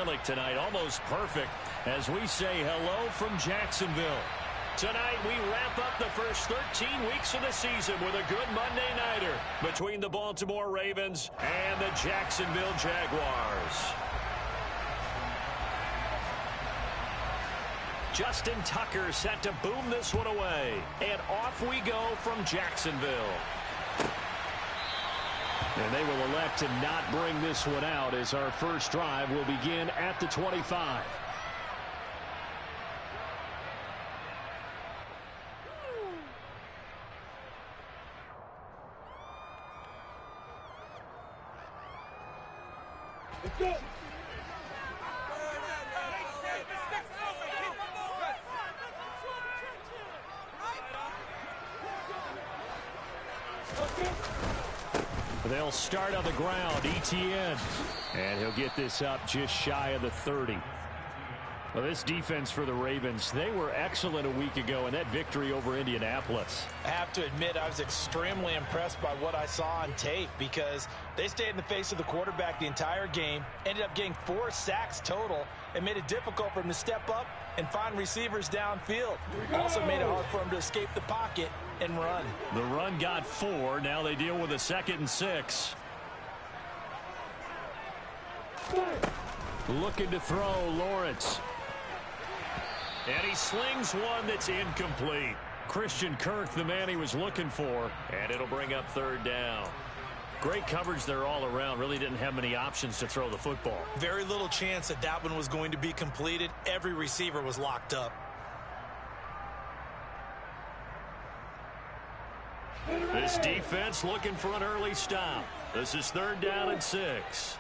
idyllic tonight, almost perfect, as we say hello from Jacksonville. Tonight, we wrap up the first 13 weeks of the season with a good Monday nighter between the Baltimore Ravens and the Jacksonville Jaguars. Justin Tucker set to boom this one away. And off we go from Jacksonville. And they will elect to not bring this one out as our first drive will begin at the 25. Let's go. They'll start on the ground, ETN. And he'll get this up just shy of the 30. Well, this defense for the Ravens, they were excellent a week ago in that victory over Indianapolis. I have to admit, I was extremely impressed by what I saw on tape because they stayed in the face of the quarterback the entire game, ended up getting 4 sacks total, and made it difficult for him to step up and find receivers downfield. Also made it hard for him to escape the pocket and run. The run got 4. Now they deal with a 2nd and 6. Looking to throw, Lawrence. And he slings one that's incomplete. Christian Kirk, the man he was looking for, and it'll bring up 3rd down. Great coverage there all around. Really didn't have many options to throw the football. Very little chance that that one was going to be completed. Every receiver was locked up. This defense looking for an early stop. This is 3rd down and 6.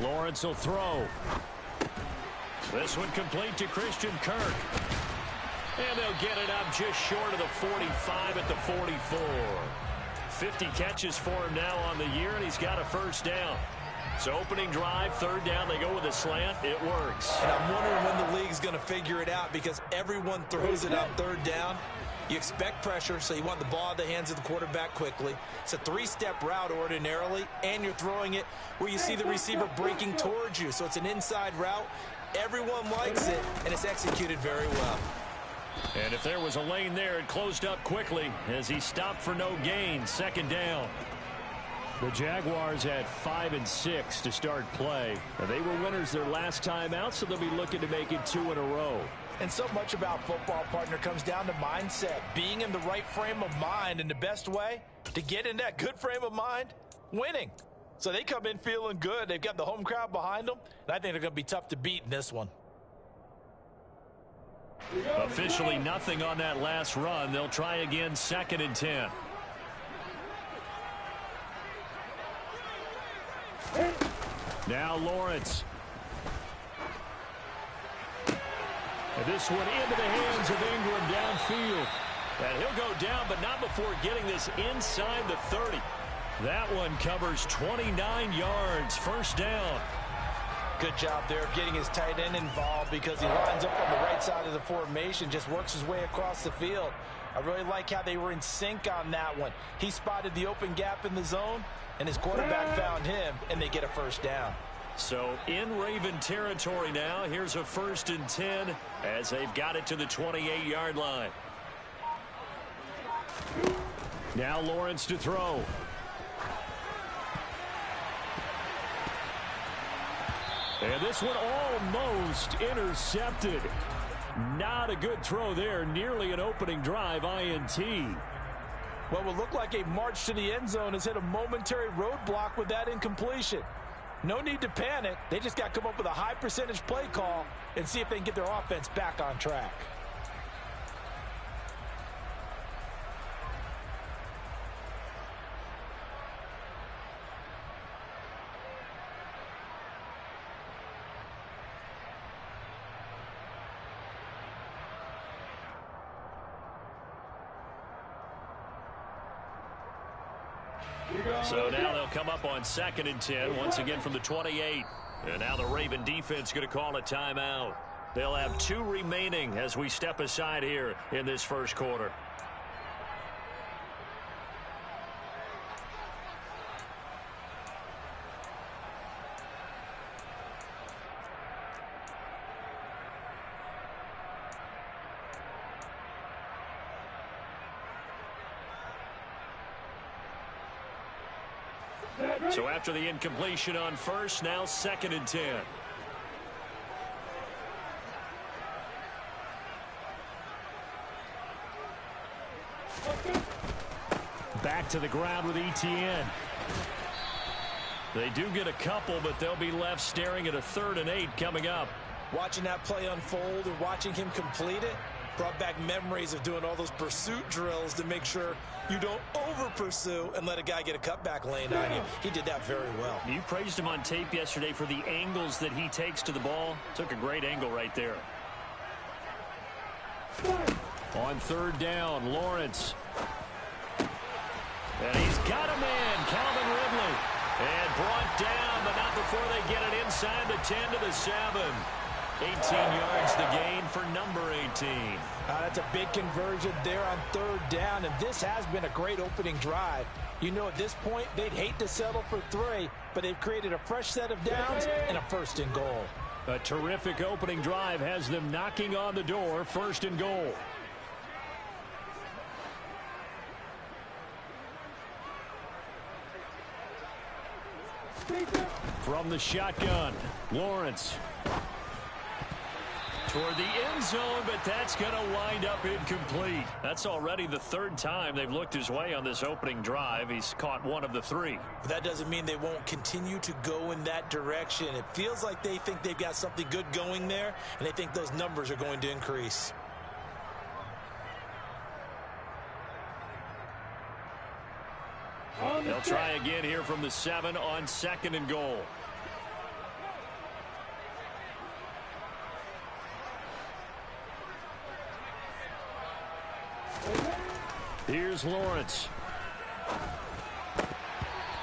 Lawrence will throw. This one complete to Christian Kirk. And they'll get it up just short of the 45 at the 44. 50 catches for him now on the year, and he's got a 1st down. So opening drive, 3rd down, they go with a slant. It works. And I'm wondering when the league's going to figure it out because everyone throws it on 3rd down. You expect pressure, so you want the ball in the hands of the quarterback quickly. It's a 3-step route ordinarily, and you're throwing it where you see the receiver breaking towards you. So it's an inside route. Everyone likes it, and it's executed very well. And if there was a lane there, it closed up quickly as he stopped for no gain. 2nd down. The Jaguars had 5 and 6 to start play. They were winners their last time out, so they'll be looking to make it 2 in a row. And so much about football, partner, comes down to mindset. Being in the right frame of mind, and the best way to get in that good frame of mind, winning. So they come in feeling good. They've got the home crowd behind them, and I think they're going to be tough to beat in this one. Officially nothing on that last run. They'll try again, 2nd and 10. Now Lawrence. And this one into the hands of Ingram downfield. And he'll go down, but not before getting this inside the 30. That one covers 29 yards. 1st down. Good job there of getting his tight end involved because he lines up on the right side of the formation, just works his way across the field. I really like how they were in sync on that one. He spotted the open gap in the zone, and his quarterback found him, and they get a 1st down. So in Raven territory now. Here's a 1st and 10 as they've got it to the 28-yard line. Now Lawrence to throw. And this one almost intercepted. Not a good throw there. Nearly an opening drive INT. What will look like a march to the end zone has hit a momentary roadblock with that incompletion. No need to panic. They just got to come up with a high percentage play call and see if they can get their offense back on track. So now they'll come up on 2nd and 10, once again from the 28. And now the Raven defense going to call a timeout. They'll have 2 remaining as we step aside here in this 1st quarter. So after the incompletion on first, now 2nd and 10. Back to the ground with ETN. They do get a couple, but they'll be left staring at a 3rd and 8 coming up. Watching that play unfold and watching him complete it brought back memories of doing all those pursuit drills to make sure you don't over-pursue and let a guy get a cutback lane on you. He did that very well. You praised him on tape yesterday for the angles that he takes to the ball. Took a great angle right there. On 3rd down, Lawrence. And he's got a man, Calvin Ridley. And brought down, but not before they get it inside the 10 to the 7. 18 yards the gain for number 18. That's a big conversion there on 3rd down, and this has been a great opening drive. You know, at this point, they'd hate to settle for 3, but they've created a fresh set of downs and a 1st and goal. A terrific opening drive has them knocking on the door, 1st and goal. From the shotgun, Lawrence. Toward the end zone, but that's going to wind up incomplete. That's already the 3rd time they've looked his way on this opening drive. He's caught 1 of the 3. But that doesn't mean they won't continue to go in that direction. It feels like they think they've got something good going there, and they think those numbers are going to increase. They'll try again here from the 7 on 2nd and goal. Here's Lawrence.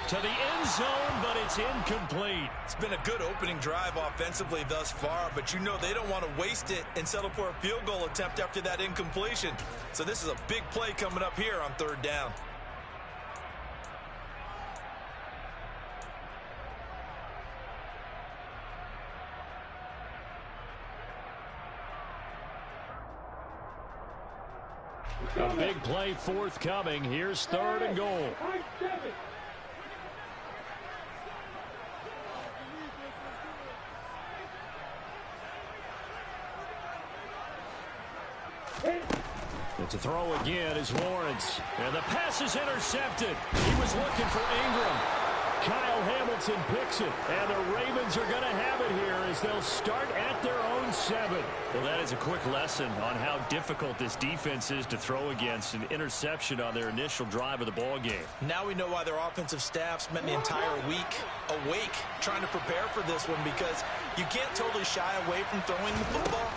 To the end zone, but it's incomplete. It's been a good opening drive offensively thus far, but you know they don't want to waste it and settle for a field goal attempt after that incompletion. So this is a big play coming up here on 3rd down. A big play forthcoming. Here's 3rd and goal. It's a throw again is Lawrence. And the pass is intercepted. He was looking for Ingram. Kyle Hamilton picks it. And the Ravens are going to have it here as they'll start at their own 7. Well, that is a quick lesson on how difficult this defense is to throw against. An interception on their initial drive of the ball game. Now we know why their offensive staff spent the entire week awake trying to prepare for this one, because you can't totally shy away from throwing the football.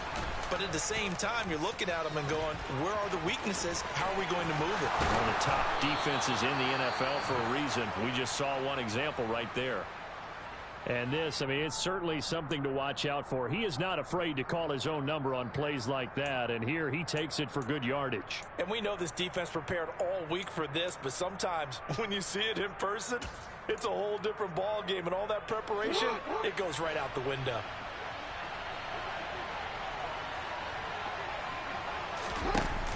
But at the same time, you're looking at them and going, where are the weaknesses? How are we going to move it? One of the top defenses in the NFL for a reason. We just saw one example right there. And this, I mean, it's certainly something to watch out for. He is not afraid to call his own number on plays like that. And here he takes it for good yardage. And we know this defense prepared all week for this, but sometimes when you see it in person, it's a whole different ball game. And all that preparation, it goes right out the window.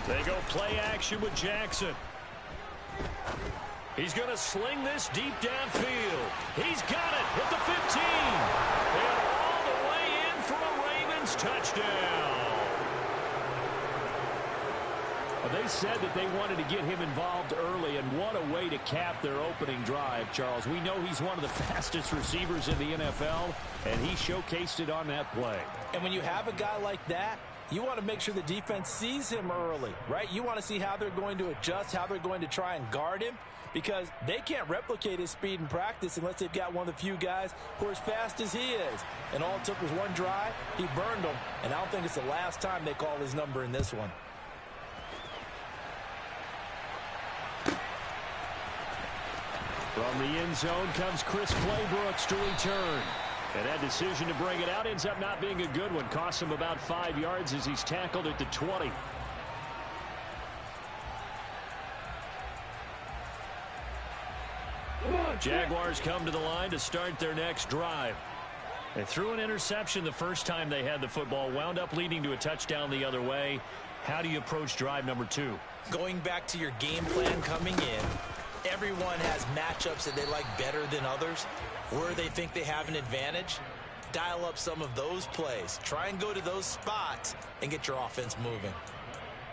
They go play action with Jackson. He's going to sling this deep downfield. He's got it at the 15. And all the way in for a Ravens touchdown. Well, they said that they wanted to get him involved early, and what a way to cap their opening drive, Charles. We know he's one of the fastest receivers in the NFL, and he showcased it on that play. And when you have a guy like that, you want to make sure the defense sees him early, right? You want to see how they're going to adjust, how they're going to try and guard him, because they can't replicate his speed in practice unless they've got one of the few guys who are as fast as he is. And all it took was one drive. He burned them, and I don't think it's the last time they call his number in this one. From the end zone comes Chris Claybrooks to return. And that decision to bring it out ends up not being a good one. Costs him about 5 yards as he's tackled at the 20. Jaguars come to the line to start their next drive. They threw an interception the first time they had the football, wound up leading to a touchdown the other way. How do you approach drive number 2? Going back to your game plan coming in, Everyone has matchups that they like better than others, where they think they have an advantage. Dial up some of those plays. Try and go to those spots and get your offense moving.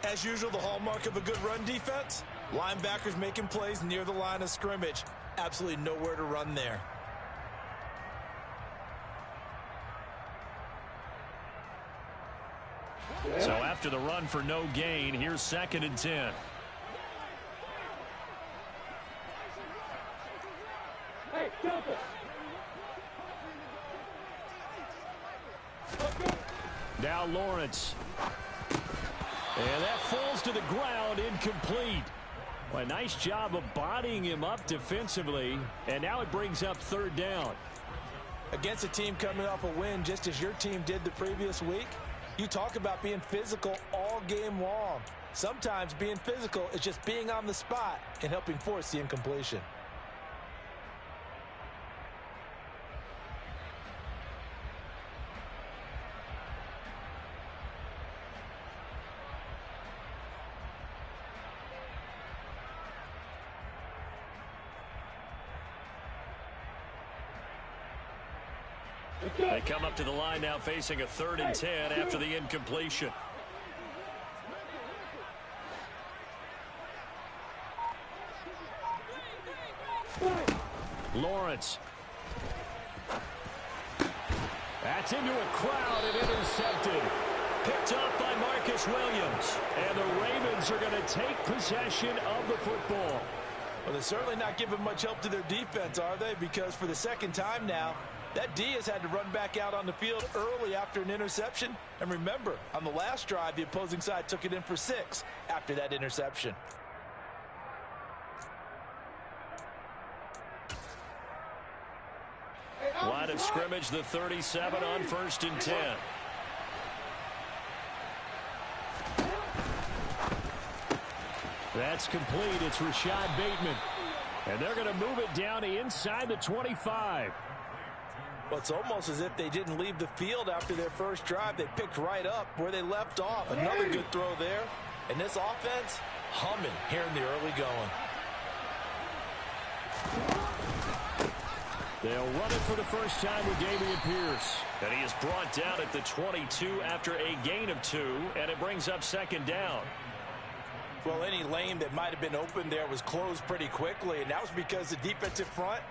As usual, the hallmark of a good run defense, linebackers making plays near the line of scrimmage. Absolutely nowhere to run there. So after the run for no gain, here's 2nd and 10. Now Lawrence. And that falls to the ground, incomplete. Well, a nice job of bodying him up defensively. And now it brings up 3rd down. Against a team coming off a win just as your team did the previous week, you talk about being physical all game long. Sometimes being physical is just being on the spot and helping force the incompletion. They come up to the line now facing a 3rd and 10 after the incompletion. Lawrence. That's into a crowd and intercepted. Picked off by Marcus Williams. And the Ravens are going to take possession of the football. Well, they're certainly not giving much help to their defense, are they? Because for the 2nd time now, that D has had to run back out on the field early after an interception. And remember, on the last drive, the opposing side took it in for 6 after that interception. Line of scrimmage, the 37 on 1st and 10. That's complete. It's Rashad Bateman. And they're going to move it down inside the 25. Well, it's almost as if they didn't leave the field after their first drive. They picked right up where they left off. Another good throw there. And this offense, humming here in the early going. They'll run it for the first time with Dameon Pierce. And he is brought down at the 22 after a gain of 2. And it brings up 2nd down. Well, any lane that might have been open there was closed pretty quickly. And that was because the defensive front,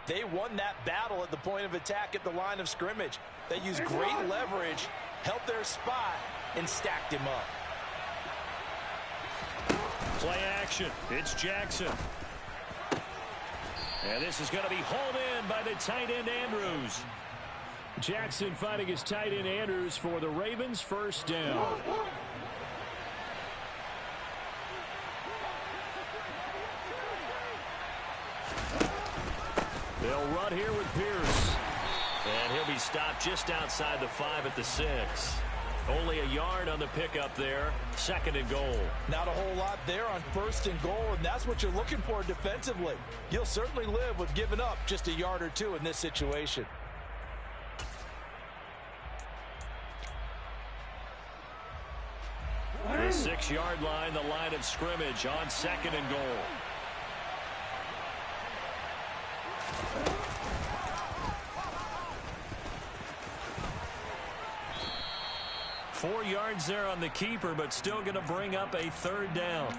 they won that battle at the point of attack at the line of scrimmage. They used great leverage, held their spot, and stacked him up. Play action. It's Jackson. And this is going to be hauled in by the tight end Andrews. Jackson finding his tight end Andrews for the Ravens' 1st down. They'll run here with Pierce. And he'll be stopped just outside the 5 at the 6. Only a yard on the pickup there. 2nd and goal. Not a whole lot there on 1st and goal, and that's what you're looking for defensively. You'll certainly live with giving up just a yard or 2 in this situation. The 6-yard line, the line of scrimmage on 2nd and goal. Four yards there on the keeper, but still going to bring up a 3rd down.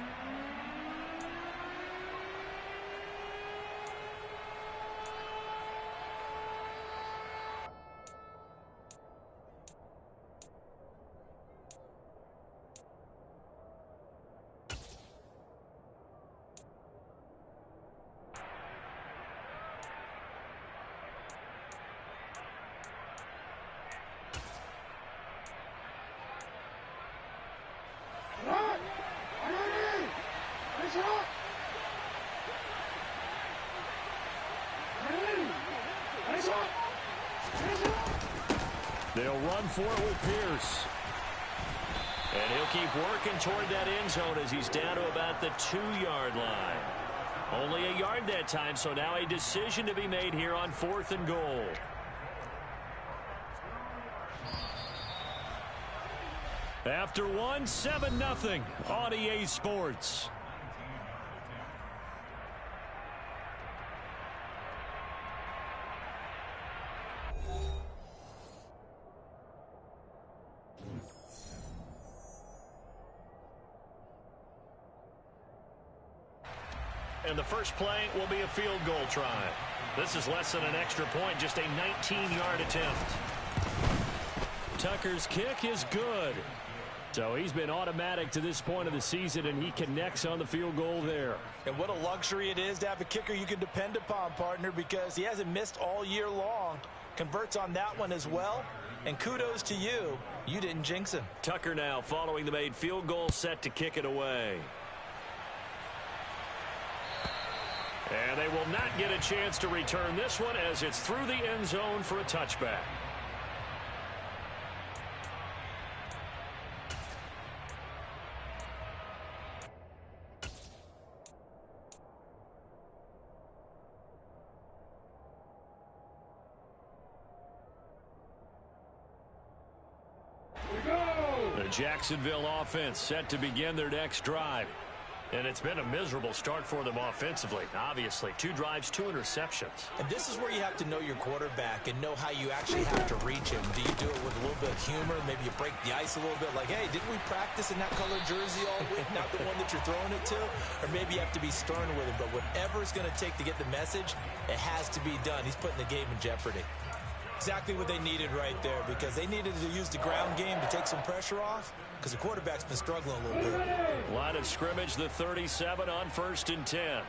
They'll run for it with Pierce. And he'll keep working toward that end zone as he's down to about the 2-yard line. Only a yard that time, so now a decision to be made here on 4th and goal. After one, 7-0 on EA Sports. and the first play will be a field goal try. This is less than an extra point, just a 19-yard attempt. Tucker's kick is good. So he's been automatic to this point of the season, and he connects on the field goal there. And what a luxury it is to have a kicker you can depend upon, partner, because he hasn't missed all year long. Converts on that one as well. And kudos to you. You didn't jinx him. Tucker now following the made field goal, set to kick it away. And they will not get a chance to return this one as it's through the end zone for a touchback. The Jacksonville offense set to begin their next drive. And it's been a miserable start for them offensively. Obviously, 2 drives, 2 interceptions. And this is where you have to know your quarterback and know how you actually have to reach him. Do you do it with a little bit of humor? Maybe you break the ice a little bit like, hey, didn't we practice in that color jersey all week? Not the one that you're throwing it to? Or maybe you have to be stern with him. But whatever it's going to take to get the message, it has to be done. He's putting the game in jeopardy. Exactly what they needed right there, because they needed to use the ground game to take some pressure off, because the quarterback's been struggling a little bit. Line of scrimmage, the 37 on 1st and 10.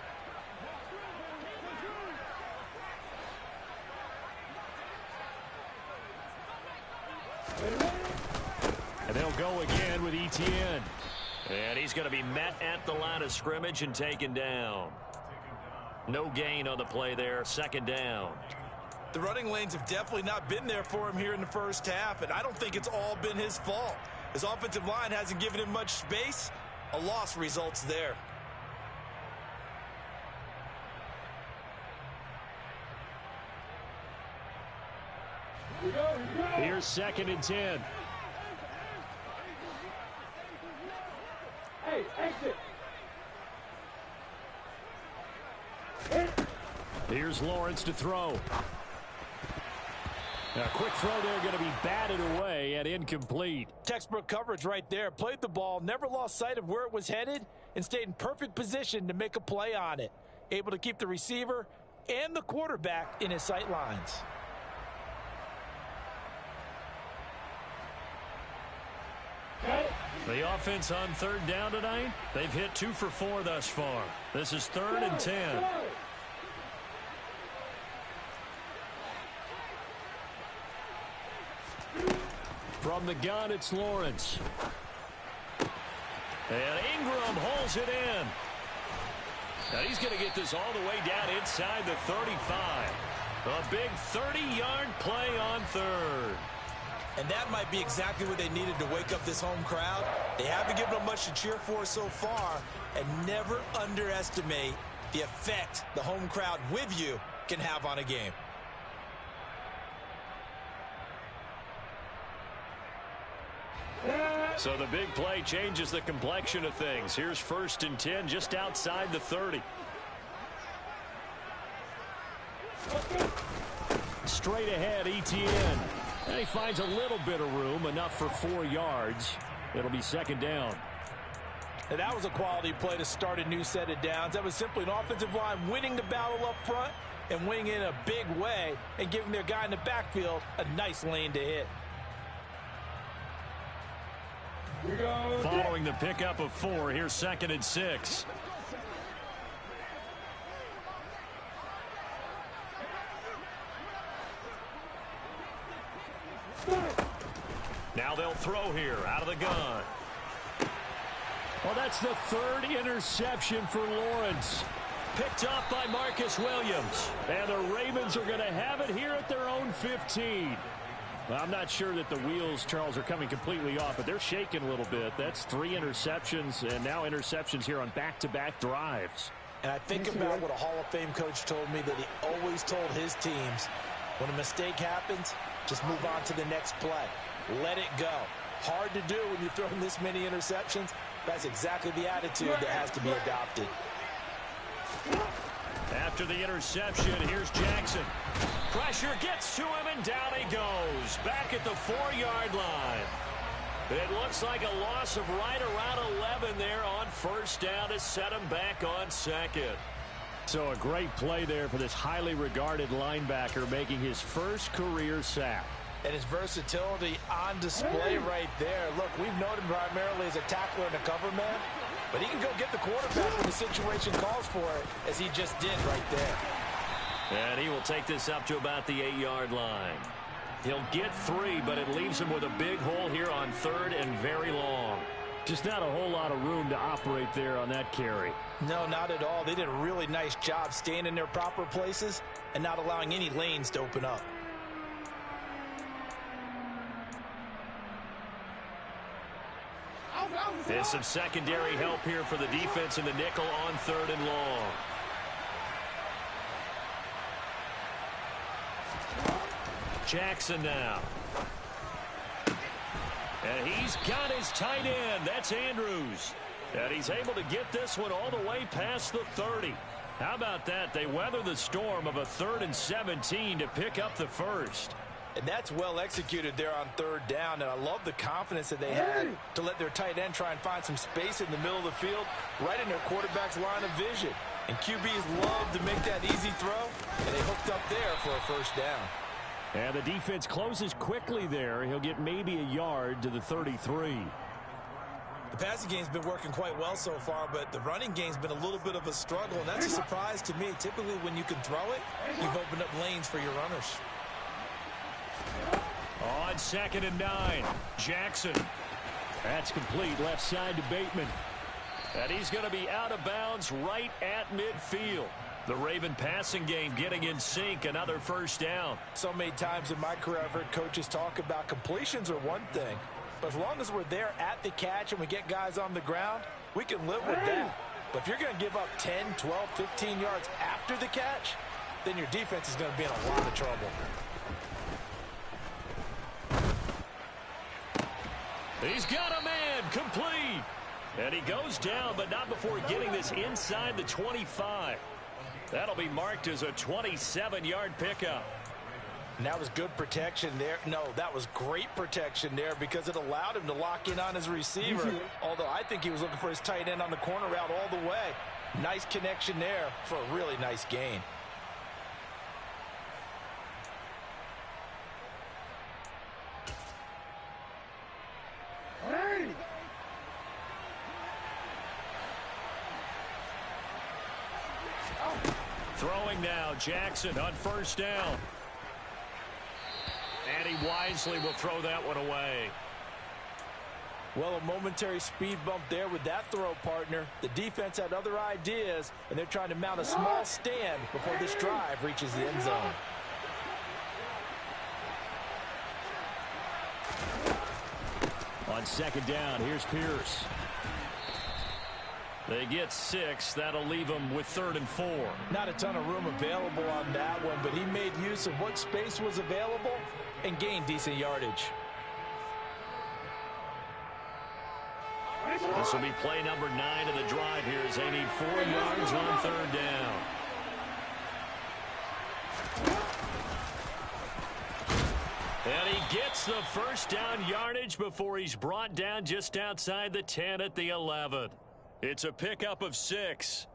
And they'll go again with Etienne. And he's going to be met at the line of scrimmage and taken down. No gain on the play there, 2nd down. The running lanes have definitely not been there for him here in the first half, and I don't think it's all been his fault. His offensive line hasn't given him much space. A loss results there. Here's 2nd and 10. Hey, exit. Here's Lawrence to throw. A quick throw there, going to be batted away and incomplete. Textbook coverage right there. Played the ball, never lost sight of where it was headed, and stayed in perfect position to make a play on it. Able to keep the receiver and the quarterback in his sight lines. The offense on 3rd down tonight, they've hit 2 for 4 thus far. This is 3rd and 10. From the gun, it's Lawrence. And Ingram holds it in. Now he's going to get this all the way down inside the 35. A big 30-yard play on 3rd. And that might be exactly what they needed to wake up this home crowd. They haven't given them much to cheer for so far, and never underestimate the effect the home crowd with you can have on a game. So the big play changes the complexion of things. Here's 1st and 10 just outside the 30. Straight ahead, Etienne. And he finds a little bit of room, enough for 4 yards. It'll be 2nd down. And that was a quality play to start a new set of downs. That was simply an offensive line winning the battle up front and winning in a big way and giving their guy in the backfield a nice lane to hit. Following the pickup of 4, here's 2nd and 6. Now they'll throw here out of the gun. Well, that's the 3rd interception for Lawrence. Picked up by Marcus Williams. And the Ravens are going to have it here at their own 15. Well, I'm not sure that the wheels, Charles, are coming completely off, but they're shaking a little bit. That's 3 interceptions, and now interceptions here on back-to-back drives. And I think about what a Hall of Fame coach told me, that he always told his teams, when a mistake happens, just move on to the next play. Let it go. Hard to do when you're throwing this many interceptions. That's exactly the attitude that has to be adopted. After the interception, here's Jackson. Pressure gets to him, and down he goes. Back at the 4-yard line. It looks like a loss of right around 11 there on 1st down to set him back on 2nd. So a great play there for this highly regarded linebacker making his first career sack. And his versatility on display right there. Look, we've known him primarily as a tackler and a cover man, but he can go get the quarterback when the situation calls for it, as he just did right there. And he will take this up to about the 8-yard line. He'll get 3, but it leaves him with a big hole here on 3rd and very long. Just not a whole lot of room to operate there on that carry. No, not at all. They did a really nice job staying in their proper places and not allowing any lanes to open up. There's some secondary help here for the defense in the nickel on 3rd and long. Jackson now. And he's got his tight end. That's Andrews. And he's able to get this one all the way past the 30. How about that? They weather the storm of a 3rd and 17 to pick up the first. And that's well executed there on 3rd down. And I love the confidence that they had to let their tight end try and find some space in the middle of the field, right in their quarterback's line of vision. And QBs love to make that easy throw, and they hooked up there for a first down. And the defense closes quickly there. He'll get maybe a yard to the 33. The passing game's been working quite well so far, but the running game's been a little bit of a struggle, and that's a surprise to me. Typically, when you can throw it, you've opened up lanes for your runners. On 2nd and 9, Jackson. That's complete left side to Bateman. And he's going to be out of bounds right at midfield. The Raven passing game getting in sync, another first down. So many times in my career I've heard coaches talk about completions are one thing, but as long as we're there at the catch and we get guys on the ground, we can live with that. But if you're going to give up 10, 12, 15 yards after the catch, then your defense is going to be in a lot of trouble. He's got a man, complete. And he goes down, but not before getting this inside the 25. That'll be marked as a 27-yard pickup. And that was good protection there. No, that was great protection there because it allowed him to lock in on his receiver. Although I think he was looking for his tight end on the corner route all the way. Nice connection there for a really nice gain. Throwing now, Jackson on first down. And he wisely will throw that one away. Well, a momentary speed bump there with that throw, partner. The defense had other ideas, and they're trying to mount a small stand before this drive reaches the end zone. On 2nd down, here's Pierce. They get 6. That'll leave them with 3rd and 4. Not a ton of room available on that one, but he made use of what space was available and gained decent yardage. This will be play number 9 of the drive here as they need 4 yards on 3rd down. And he gets the first down yardage before he's brought down just outside the 10 at the 11. It's a pickup of 6.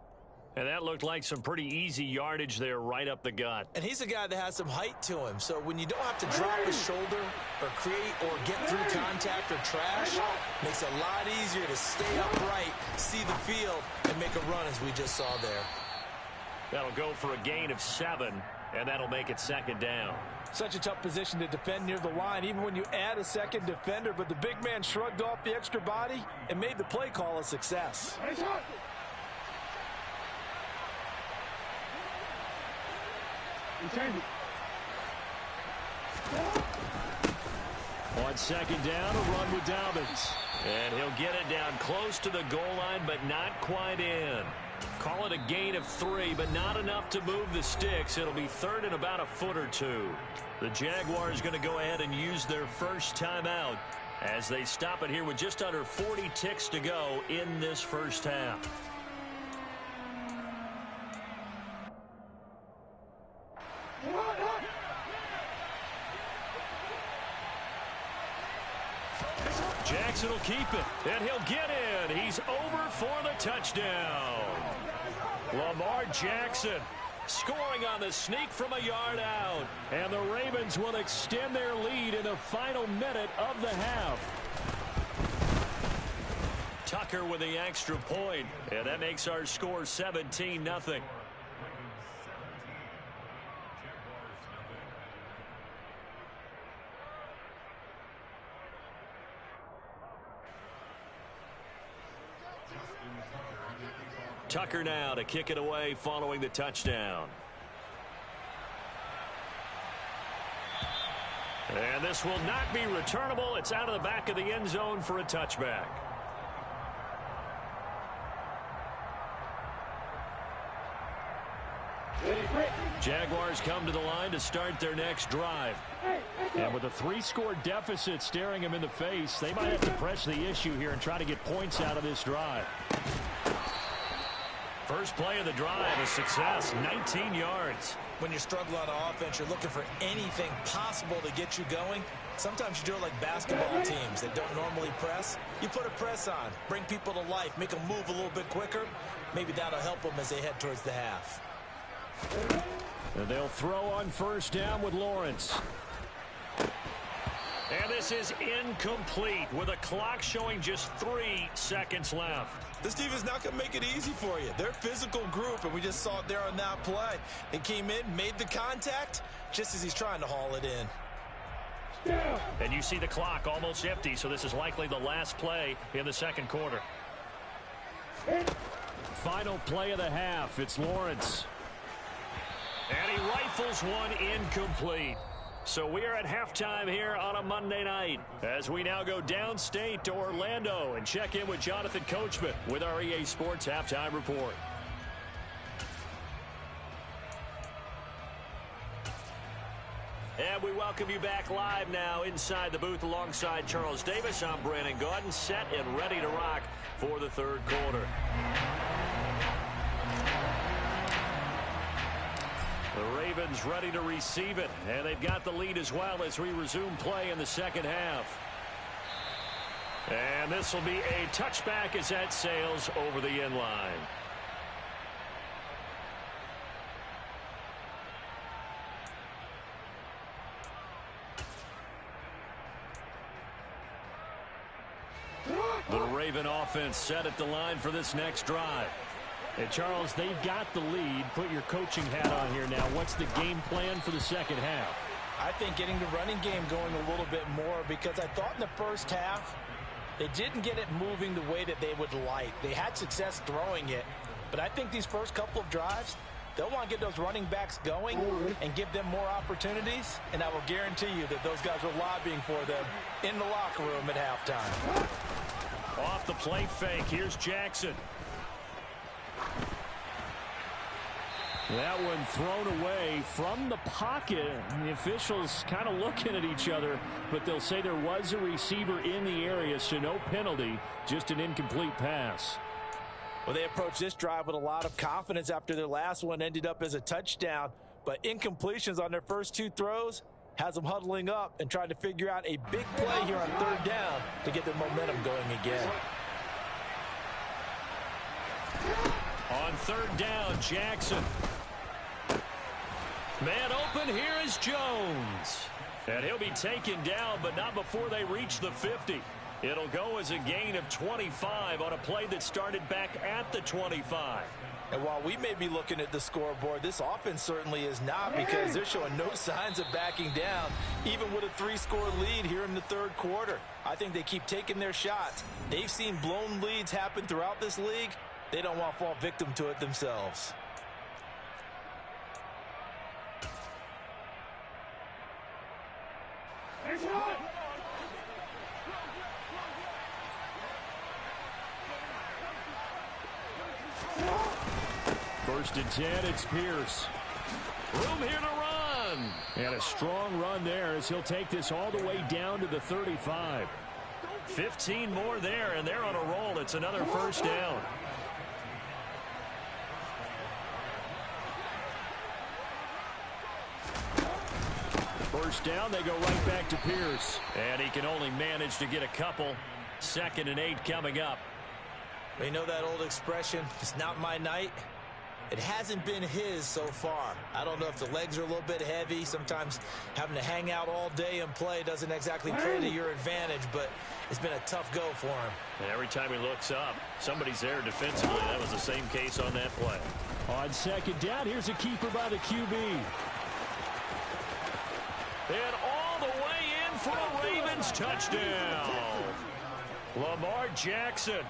And that looked like some pretty easy yardage there right up the gut. And he's a guy that has some height to him. So when you don't have to drop his shoulder or create or get through contact or trash, makes it a lot easier to stay upright, see the field, and make a run as we just saw there. That'll go for a gain of 7, and that'll make it 2nd down. Such a tough position to defend near the line, even when you add a second defender, but the big man shrugged off the extra body and made the play call a success. On 2nd down, a run with Dobbins. And he'll get it down close to the goal line, but not quite in. Call it a gain of 3, but not enough to move the sticks. It'll be 3rd and about a foot or 2. The Jaguars going to go ahead and use their first timeout as they stop it here with just under 40 ticks to go in this first half. Jackson will keep it, and he'll get in. He's over for the touchdown. Lamar Jackson scoring on the sneak from a yard out. And the Ravens will extend their lead in the final minute of the half. Tucker with the extra point, and that makes our score 17-0. Tucker now to kick it away following the touchdown. And this will not be returnable. It's out of the back of the end zone for a touchback. Jaguars come to the line to start their next drive. And with a 3-score deficit staring them in the face, they might have to press the issue here and try to get points out of this drive. First play of the drive, a success, 19 yards. When you struggle on offense, you're looking for anything possible to get you going. Sometimes you do it like basketball teams that don't normally press. You put a press on, bring people to life, make them move a little bit quicker. Maybe that'll help them as they head towards the half. And they'll throw on first down with Lawrence. And this is incomplete with a clock showing just 3 seconds left. This defense is not going to make it easy for you. They're a physical group, and we just saw it there on that play. He came in, made the contact, just as he's trying to haul it in. And you see the clock almost empty, so this is likely the last play in the second quarter. Final play of the half. It's Lawrence. And he rifles one incomplete. So we are at halftime here on a Monday night as we now go downstate to Orlando and check in with Jonathan Coachman with our EA Sports Halftime Report. And we welcome you back live now inside the booth alongside Charles Davis. I'm Brandon Gaudin, set and ready to rock for the third quarter. The Ravens ready to receive it, and they've got the lead as well as we resume play in the second half. And this will be a touchback as that sails over the end line. The Raven offense set at the line for this next drive. And Charles, they've got the lead. Put your coaching hat on here now. What's the game plan for the second half? I think getting the running game going a little bit more, because I thought in the first half they didn't get it moving the way that they would like. They had success throwing it, but I think these first couple of drives, they'll want to get those running backs going and give them more opportunities, and I will guarantee you that those guys are lobbying for them in the locker room at halftime. Off the play fake, here's Jackson. That one thrown away from the pocket. The officials kind of looking at each other, but they'll say there was a receiver in the area, so no penalty, just an incomplete pass. Well, they approached this drive with a lot of confidence after their last one ended up as a touchdown, but incompletions on their first 2 throws has them huddling up and trying to figure out a big play here on third down to get their momentum going again. On third down, Jackson. Man open, here is Jones. And he'll be taken down, but not before they reach the 50. It'll go as a gain of 25 on a play that started back at the 25. And while we may be looking at the scoreboard, this offense certainly is not, because they're showing no signs of backing down, even with a 3-score lead here in the third quarter. I think they keep taking their shots. They've seen blown leads happen throughout this league. They don't want to fall victim to it themselves. First and 10, it's Pierce. Room here to run. And a strong run there as he'll take this all the way down to the 35. 15 more there, and they're on a roll. It's another first down. First down, they go right back to Pierce. And he can only manage to get a couple. 2nd and 8 coming up. You know that old expression, it's not my night? It hasn't been his so far. I don't know if the legs are a little bit heavy. Sometimes having to hang out all day and play doesn't exactly play to your advantage, but it's been a tough go for him. And every time he looks up, somebody's there defensively. That was the same case on that play. On second down, here's a keeper by the QB. And all the way in for a Ravens touchdown. Lamar Jackson,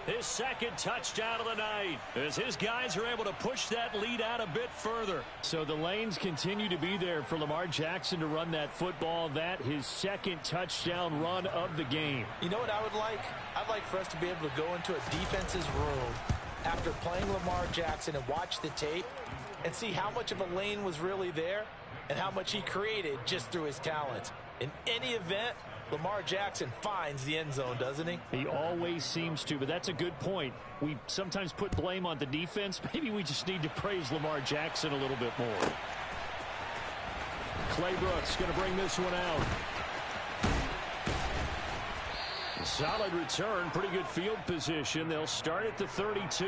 his second touchdown of the night, as his guys are able to push that lead out a bit further. So the lanes continue to be there for Lamar Jackson to run that football. That his second touchdown run of the game. You know what I would like? I'd like for us to be able to go into a defense's room after playing Lamar Jackson and watch the tape and see how much of a lane was really there and how much he created just through his talent. In any event, Lamar Jackson finds the end zone, doesn't he? He always seems to, but that's a good point. We sometimes put blame on the defense. Maybe we just need to praise Lamar Jackson a little bit more. Clay Brooks going to bring this one out. Solid return, pretty good field position. They'll start at the 32.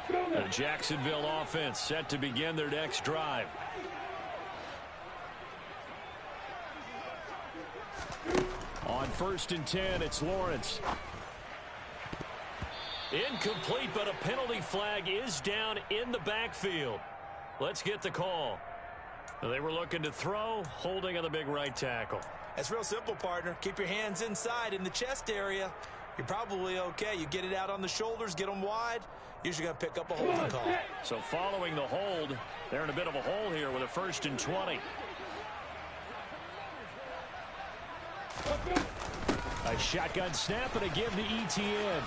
The Jacksonville offense set to begin their next drive. On 1st and 10, it's Lawrence. Incomplete, but a penalty flag is down in the backfield. Let's get the call. They were looking to throw, holding on the big right tackle. That's real simple, partner. Keep your hands inside in the chest area. You're probably okay. You get it out on the shoulders, get them wide. Usually going to pick up a holding call. So following the hold, they're in a bit of a hole here with a 1st and 20. A shotgun snap and a give to ETN.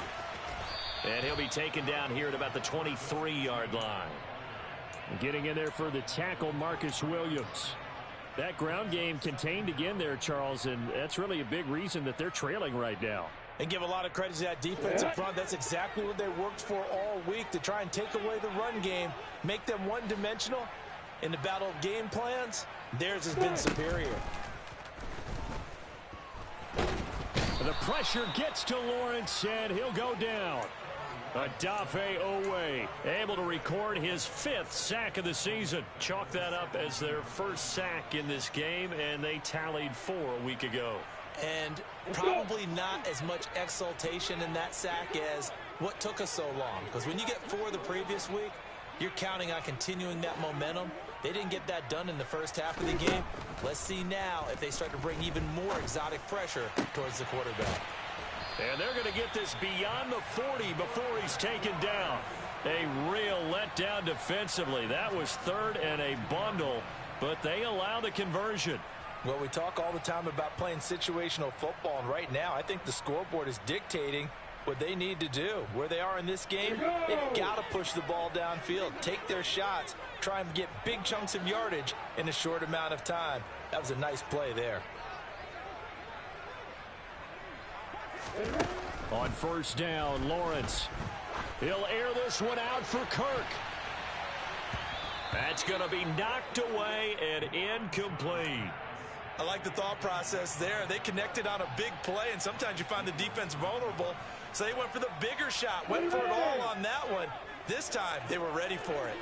And he'll be taken down here at about the 23-yard line. Getting in there for the tackle, Marcus Williams. That ground game contained again there, Charles, and that's really a big reason that they're trailing right now. And give a lot of credit to that defense up front. That's exactly what they worked for all week, to try and take away the run game, make them one-dimensional. In the battle of game plans, theirs has been superior. The pressure gets to Lawrence, and he'll go down. Odafe Owe able to record his 5th sack of the season. Chalk that up as their first sack in this game, and they tallied 4 a week ago. And probably not as much exultation in that sack as what took us so long. Because when you get 4 the previous week, you're counting on continuing that momentum. They didn't get that done in the first half of the game. Let's see now if they start to bring even more exotic pressure towards the quarterback. And they're going to get this beyond the 40 before he's taken down. A real letdown defensively. That was 3rd and a bundle, but they allow the conversion. Well, we talk all the time about playing situational football, and right now I think the scoreboard is dictating what they need to do. Where they are in this game, they've got to push the ball downfield, take their shots, try and get big chunks of yardage in a short amount of time. That was a nice play there. On 1st down, Lawrence. He'll air this one out for Kirk. That's going to be knocked away and incomplete. I like the thought process there. They connected on a big play, and sometimes you find the defense vulnerable. So they went for the bigger shot, went for it all on that one. This time, they were ready for it.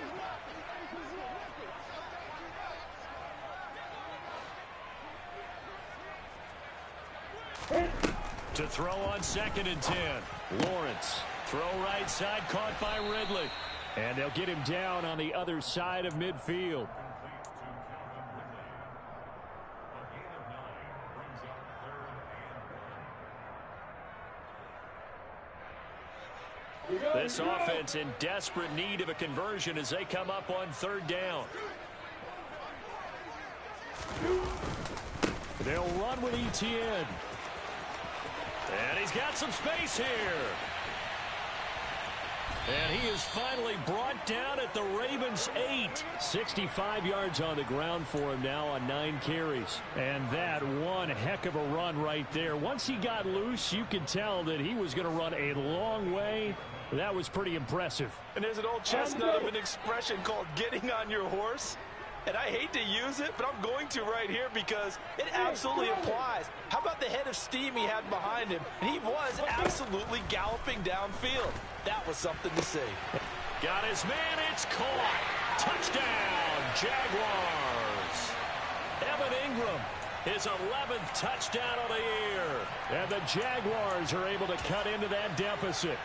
To throw on 2nd and 10. Lawrence. Throw right side, caught by Ridley. And they'll get him down on the other side of midfield. This offense in desperate need of a conversion as they come up on 3rd down. They'll run with ETN. And he's got some space here. And he is finally brought down at the Ravens' 8. 65 yards on the ground for him now on 9 carries. And that one heck of a run right there. Once he got loose, you could tell that he was going to run a long way. That was pretty impressive. And there's an old chestnut of an expression called getting on your horse. And I hate to use it, but I'm going to right here because it absolutely applies. How about the head of steam he had behind him? And he was absolutely galloping downfield. That was something to see. Got his man. It's caught. Touchdown, Jaguars. Evan Ingram, his 11th touchdown of the year. And the Jaguars are able to cut into that deficit.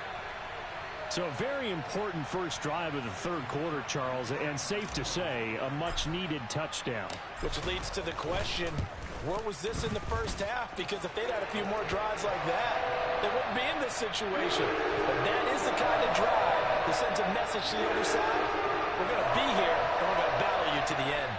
So a very important first drive of the third quarter, Charles, and safe to say, a much-needed touchdown. Which leads to the question, where was this in the first half? Because if they'd had a few more drives like that, they wouldn't be in this situation. But that is the kind of drive that sends a message to the other side. We're going to be here, and we're going to battle you to the end.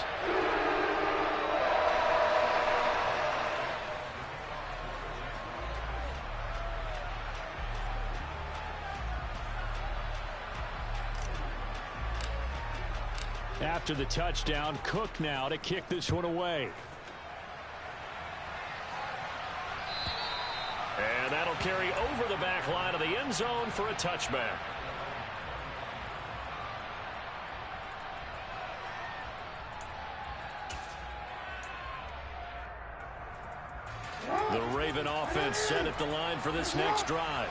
After the touchdown, Cook now to kick this one away. And that'll carry over the back line of the end zone for a touchback. The Raven offense set at the line for this next drive.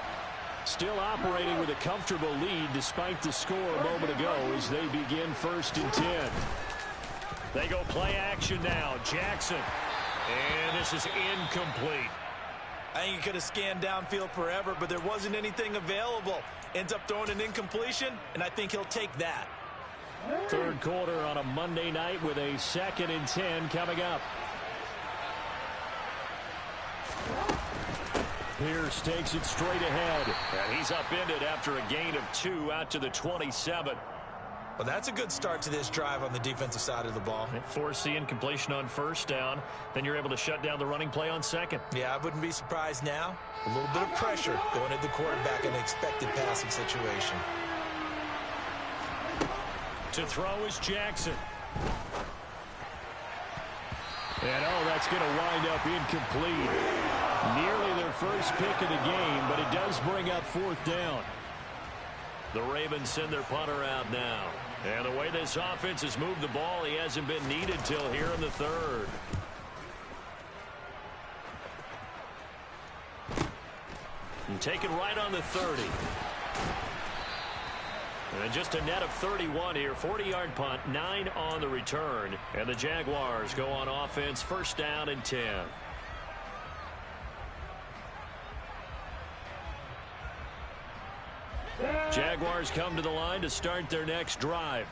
Still operating with a comfortable lead despite the score a moment ago as they begin 1st and 10. They go play action now. Jackson. And this is incomplete. I think he could have scanned downfield forever, but there wasn't anything available. Ends up throwing an incompletion, and I think he'll take that. Third quarter on a Monday night with a 2nd and 10 coming up. Pierce takes it straight ahead. And he's upended after a gain of 2 out to the 27. Well, that's a good start to this drive on the defensive side of the ball. Force the incompletion on first down. Then you're able to shut down the running play on second. Yeah, I wouldn't be surprised now. A little bit of pressure going at the quarterback in an expected passing situation. To throw is Jackson. And, oh, that's going to wind up incomplete. Nearly their first pick of the game, but it does bring up 4th down. The Ravens send their punter out now. And the way this offense has moved the ball, he hasn't been needed till here in the 3rd. And taken right on the 30. And just a net of 31 here. 40-yard punt, 9 on the return. And the Jaguars go on offense, 1st down and 10. Jaguars come to the line to start their next drive.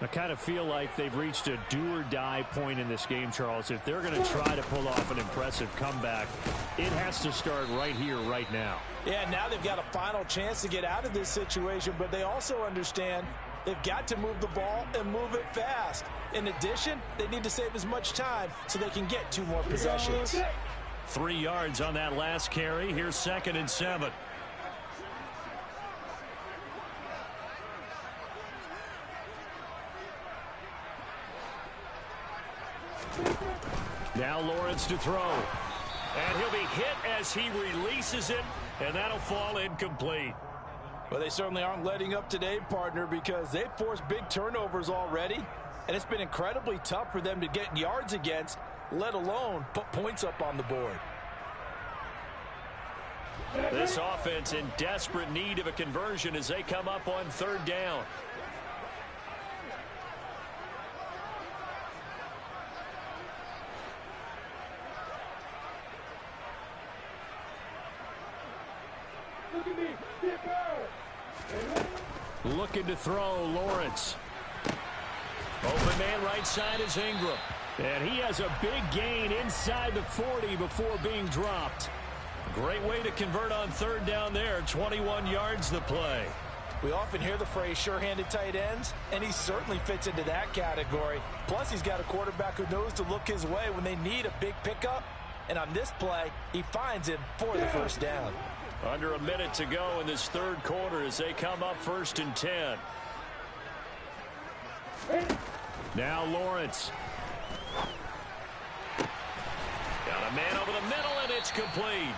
I kind of feel like they've reached a do-or-die point in this game, Charles. If they're going to try to pull off an impressive comeback, it has to start right here, right now. Yeah, now they've got a final chance to get out of this situation, but they also understand they've got to move the ball and move it fast. In addition, they need to save as much time so they can get 2 more possessions. 3 yards on that last carry. Here's 2nd and 7. Now Lawrence to throw. And he'll be hit as he releases it, and that'll fall incomplete. Well, they certainly aren't letting up today, partner, because they've forced big turnovers already, and it's been incredibly tough for them to get yards against, let alone put points up on the board. This offense in desperate need of a conversion as they come up on 3rd down. Looking to throw, Lawrence. Open man right side is Ingram. And he has a big gain inside the 40 before being dropped. Great way to convert on 3rd down there. 21 yards the play. We often hear the phrase sure-handed tight ends, and he certainly fits into that category. Plus, he's got a quarterback who knows to look his way when they need a big pickup. And on this play, he finds him for the 1st down. Under a minute to go in this 3rd quarter as they come up 1st and 10. Now Lawrence. Got a man over the middle, and it's complete.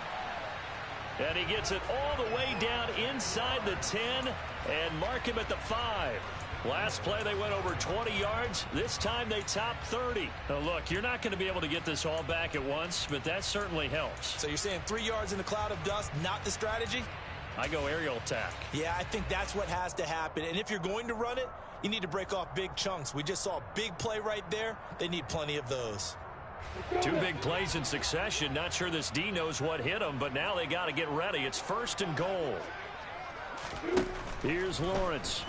And he gets it all the way down inside the 10 and mark him at the 5. Last play, they went over 20 yards. This time, they topped 30. Now, look, you're not going to be able to get this all back at once, but that certainly helps. So you're saying 3 yards in a cloud of dust, not the strategy? I go aerial attack. Yeah, I think that's what has to happen. And if you're going to run it, you need to break off big chunks. We just saw a big play right there. They need plenty of those. 2 big plays in succession. Not sure this D knows what hit him, but now they got to get ready. It's 1st and goal. Here's Lawrence.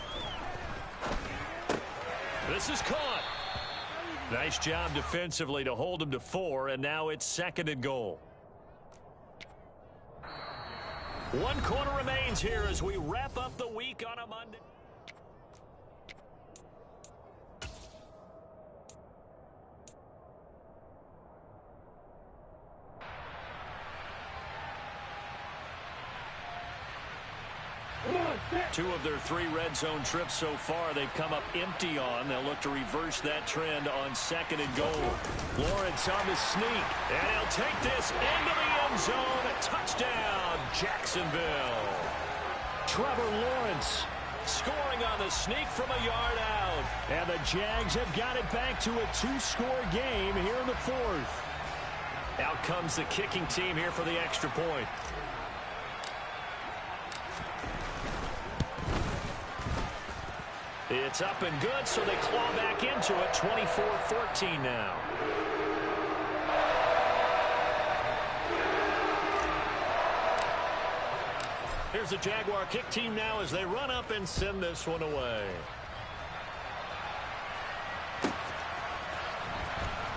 This is caught. Nice job defensively to hold him to 4, and now it's 2nd and goal. 1 quarter remains here as we wrap up the week on a Monday. Two of their 3 red zone trips so far they've come up empty on. They'll look to reverse that trend on 2nd and goal. Lawrence on the sneak, and he'll take this into the end zone. A touchdown, Jacksonville. Trevor Lawrence scoring on the sneak from a yard out. And the Jags have got it back to a 2-score game here in the 4th. Out comes the kicking team here for the extra point. It's up and good, so they claw back into it. 24-14 now. Here's the Jaguar kick team now as they run up and send this one away.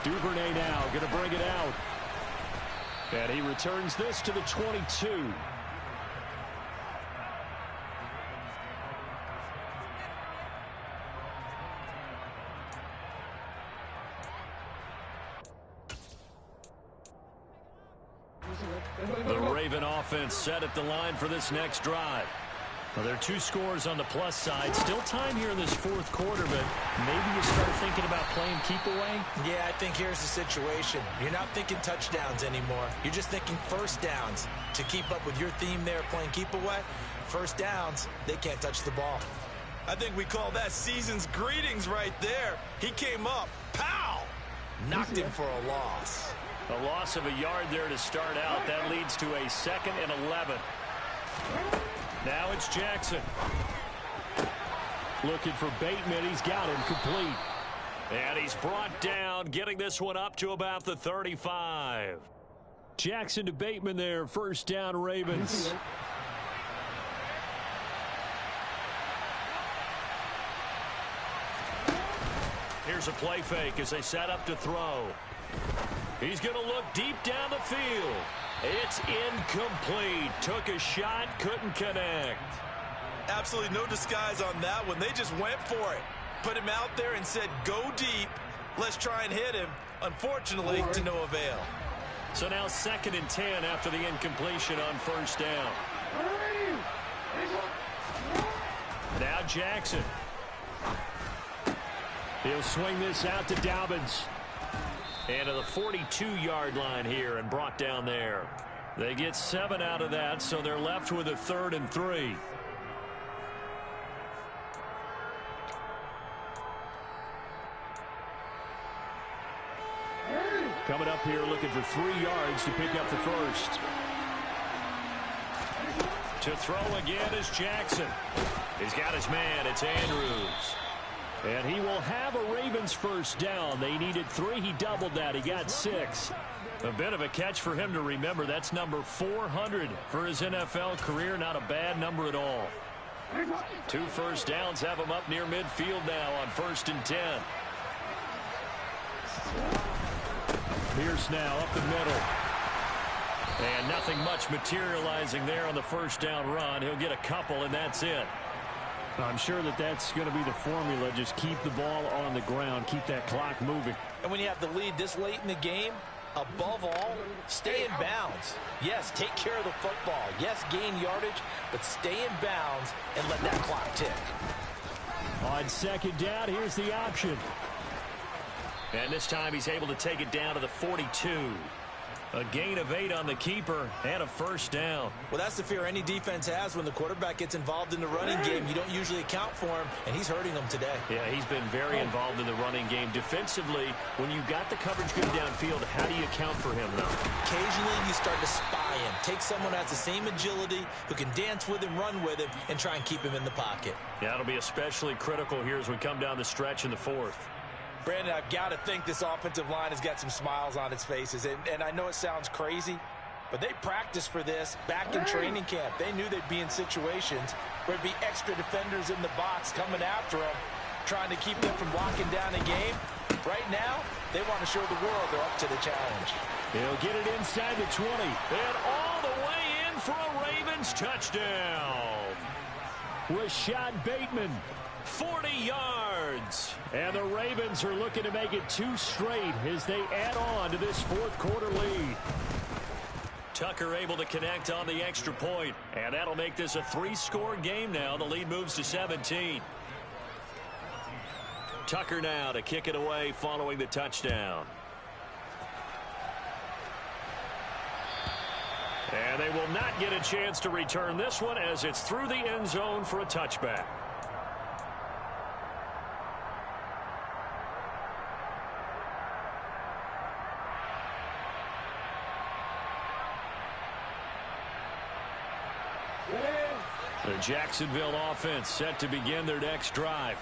Duvernay now going to bring it out. And he returns this to the 22. The Raven offense set at the line for this next drive. Well, there are 2 scores on the plus side. Still time here in this 4th quarter, but maybe you start thinking about playing keep away? Yeah, I think here's the situation. You're not thinking touchdowns anymore. You're just thinking 1st downs. To keep up with your theme there, playing keep away, 1st downs, they can't touch the ball. I think we call that season's greetings right there. He came up, pow! Knocked him for a loss. A loss of a yard there to start out. That leads to a 2nd and 11. Now it's Jackson. Looking for Bateman. He's got him complete. And he's brought down, getting this one up to about the 35. Jackson to Bateman there. 1st down, Ravens. Here's a play fake as they set up to throw. He's going to look deep down the field. It's incomplete. Took a shot, couldn't connect. Absolutely no disguise on that one. They just went for it. Put him out there and said, go deep. Let's try and hit him. Unfortunately, to no avail. So now 2nd and 10 after the incompletion on 1st down. Now Jackson. He'll swing this out to Dobbins. And to the 42-yard line here and brought down there. They get 7 out of that, so they're left with a 3rd and 3. Coming up here looking for 3 yards to pick up the 1st. To throw again is Jackson. He's got his man. It's Andrews. And he will have a Ravens 1st down. They needed 3. He doubled that. He got 6. A bit of a catch for him to remember. That's number 400 for his NFL career. Not a bad number at all. 2 first downs have him up near midfield now on 1st and 10. Pierce now up the middle. And nothing much materializing there on the 1st down run. He'll get a couple, and that's it. I'm sure that that's going to be the formula. Just keep the ball on the ground. Keep that clock moving. And when you have the lead this late in the game, above all, stay in bounds. Yes, take care of the football. Yes, gain yardage, but stay in bounds and let that clock tick. On 2nd down, here's the option. And this time he's able to take it down to the 42. A gain of 8 on the keeper and a first down. Well, that's the fear any defense has when the quarterback gets involved in the running game. You don't usually account for him, and he's hurting them today. Yeah, he's been very involved in the running game. Defensively, when you got the coverage good downfield, how do you account for him, though? Occasionally, you start to spy him. Take someone who has the same agility, who can dance with him, run with him, and try and keep him in the pocket. Yeah, it'll be especially critical here as we come down the stretch in the fourth. Brandon, I've got to think this offensive line has got some smiles on its faces. And I know it sounds crazy, but they practiced for this back in training camp. They knew they'd be in situations where there'd be extra defenders in the box coming after them, trying to keep them from locking down a game. Right now, they want to show the world they're up to the challenge. He'll get it inside the 20. And all the way in for a Ravens touchdown. Rashad Bateman, 40 yards. And the Ravens are looking to make it 2 straight as they add on to this fourth quarter lead. Tucker able to connect on the extra point, and that'll make this a 3-score game now. The lead moves to 17. Tucker now to kick it away following the touchdown. And they will not get a chance to return this one as it's through the end zone for a touchback. The Jacksonville offense set to begin their next drive.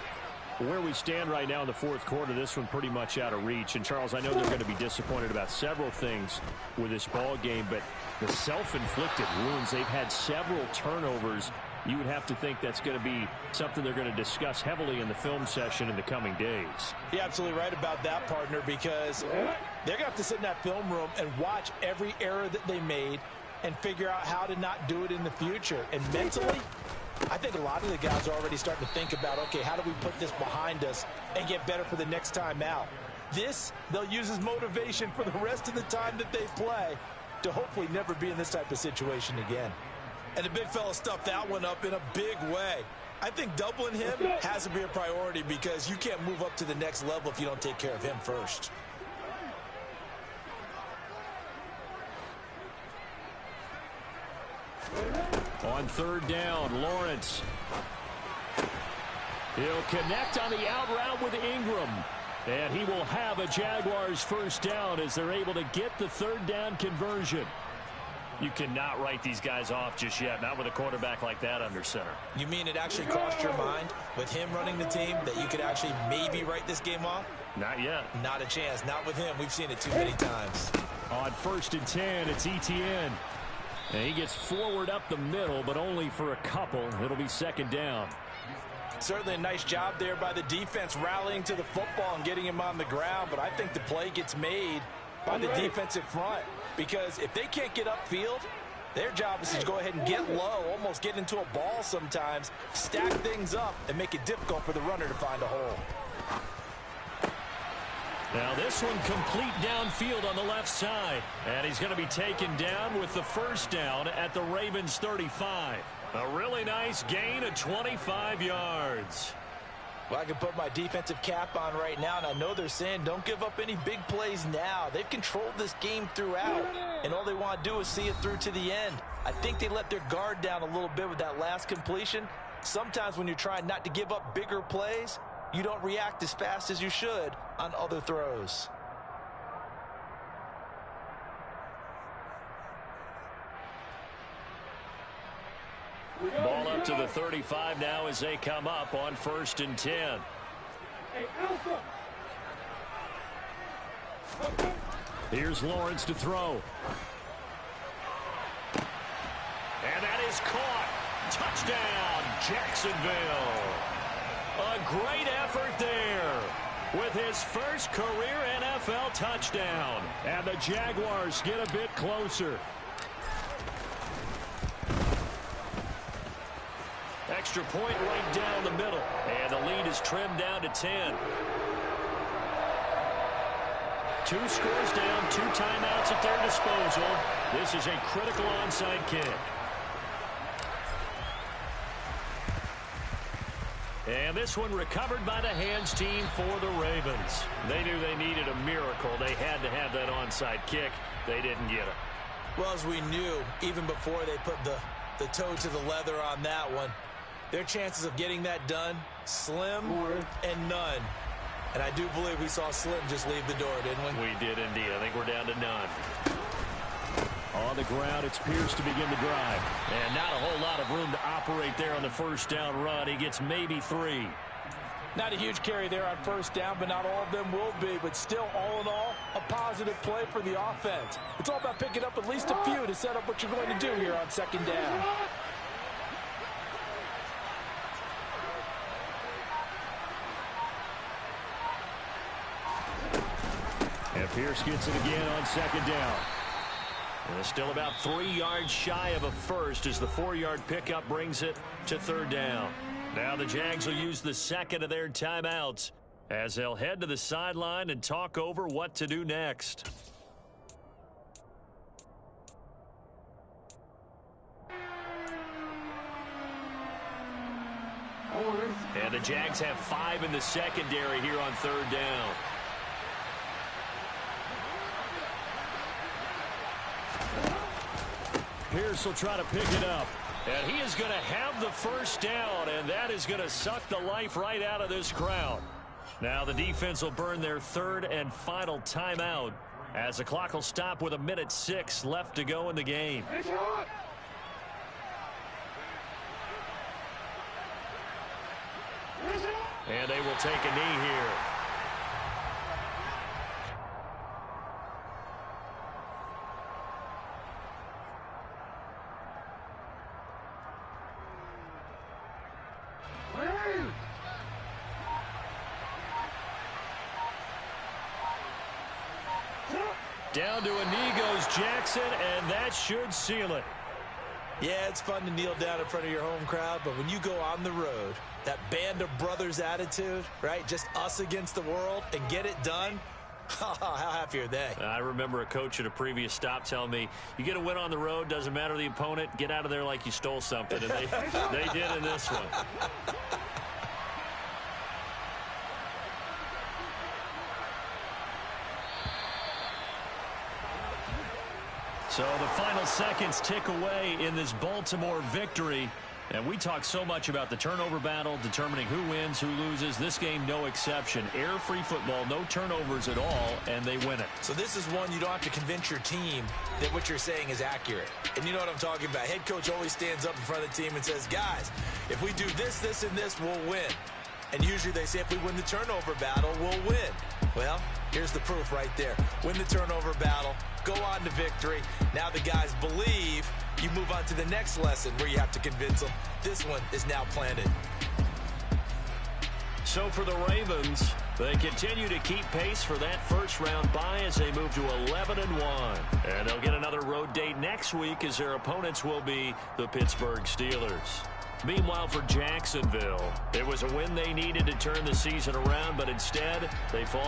Where we stand right now in the fourth quarter, this one pretty much out of reach. And, Charles, I know they're going to be disappointed about several things with this ball game, but the self-inflicted wounds, they've had several turnovers. You would have to think that's going to be something they're going to discuss heavily in the film session in the coming days. You're absolutely right about that, partner, because they're going to have to sit in that film room and watch every error that they made and figure out how to not do it in the future. And mentally, I think a lot of the guys are already starting to think about, okay, how do we put this behind us and get better for the next time out? This, they'll use as motivation for the rest of the time that they play to hopefully never be in this type of situation again. And the big fella stuffed that one up in a big way. I think doubling him has to be a priority because you can't move up to the next level if you don't take care of him first. On third down, Lawrence. He'll connect on the out route with Ingram. And he will have a Jaguars first down as they're able to get the third down conversion. You cannot write these guys off just yet, not with a quarterback like that under center. You mean it actually crossed your mind with him running the team that you could actually maybe write this game off? Not yet. Not a chance. Not with him. We've seen it too many times. On 1st and 10, it's Etienne. And he gets forward up the middle, but only for a couple. It'll be second down. Certainly a nice job there by the defense rallying to the football and getting him on the ground, but I think the play gets made by the defensive front because if they can't get upfield, their job is to go ahead and get low, almost get into a ball sometimes, stack things up, and make it difficult for the runner to find a hole. Now this one complete downfield on the left side. And he's going to be taken down with the first down at the Ravens 35. A really nice gain of 25 yards. Well, I can put my defensive cap on right now, and I know they're saying don't give up any big plays now. They've controlled this game throughout, and all they want to do is see it through to the end. I think they let their guard down a little bit with that last completion. Sometimes when you're trying not to give up bigger plays, you don't react as fast as you should on other throws. Ball up to the 35 now as they come up on 1st and 10. Here's Lawrence to throw. And that is caught. Touchdown, Jacksonville. A great effort there with his first career NFL touchdown. And the Jaguars get a bit closer. Extra point right down the middle. And the lead is trimmed down to 10. 2 scores down, 2 timeouts at their disposal. This is a critical onside kick. And this one recovered by the hands team for the Ravens. They knew they needed a miracle. They had to have that onside kick. They didn't get it. Well, as we knew, even before they put the toe to the leather on that one, their chances of getting that done, slim and none. And I do believe we saw Slim just leave the door, didn't we? We did indeed. I think we're down to none. On the ground, it's Pierce to begin the drive. And not a whole lot of room to operate there on the first down run. He gets maybe 3. Not a huge carry there on first down, but not all of them will be. But still, all in all, a positive play for the offense. It's all about picking up at least a few to set up what you're going to do here on second down. And Pierce gets it again on second down. And it's still about 3 yards shy of a first as the 4-yard pickup brings it to third down. Now the Jags will use the second of their timeouts as they'll head to the sideline and talk over what to do next. And the Jags have 5 in the secondary here on third down. Pierce will try to pick it up. And he is going to have the first down, and that is going to suck the life right out of this crowd. Now the defense will burn their third and final timeout as the clock will stop with 1:06 left to go in the game. And they will take a knee here. Down to a knee goes Jackson, and that should seal it. Yeah, it's fun to kneel down in front of your home crowd, but when you go on the road, that band of brothers attitude, right, just us against the world, and get it done, how happy are they? I remember a coach at a previous stop telling me, you get a win on the road, doesn't matter the opponent, get out of there like you stole something, and they did in this one. So the final seconds tick away in this Baltimore victory. And we talk so much about the turnover battle, determining who wins, who loses. This game, no exception. Air-free football, no turnovers at all, and they win it. So this is one you don't have to convince your team that what you're saying is accurate. And you know what I'm talking about. Head coach always stands up in front of the team and says, guys, if we do this, this, and this, we'll win. And usually they say if we win the turnover battle, we'll win. Well, here's the proof right there. Win the turnover battle, go on to victory. Now the guys believe. You move on to the next lesson where you have to convince them. This one is now planted. So for the Ravens, they continue to keep pace for that first-round bye as they move to 11-1. And they'll get another road date next week as their opponents will be the Pittsburgh Steelers. Meanwhile, for Jacksonville, it was a win they needed to turn the season around, but instead they fall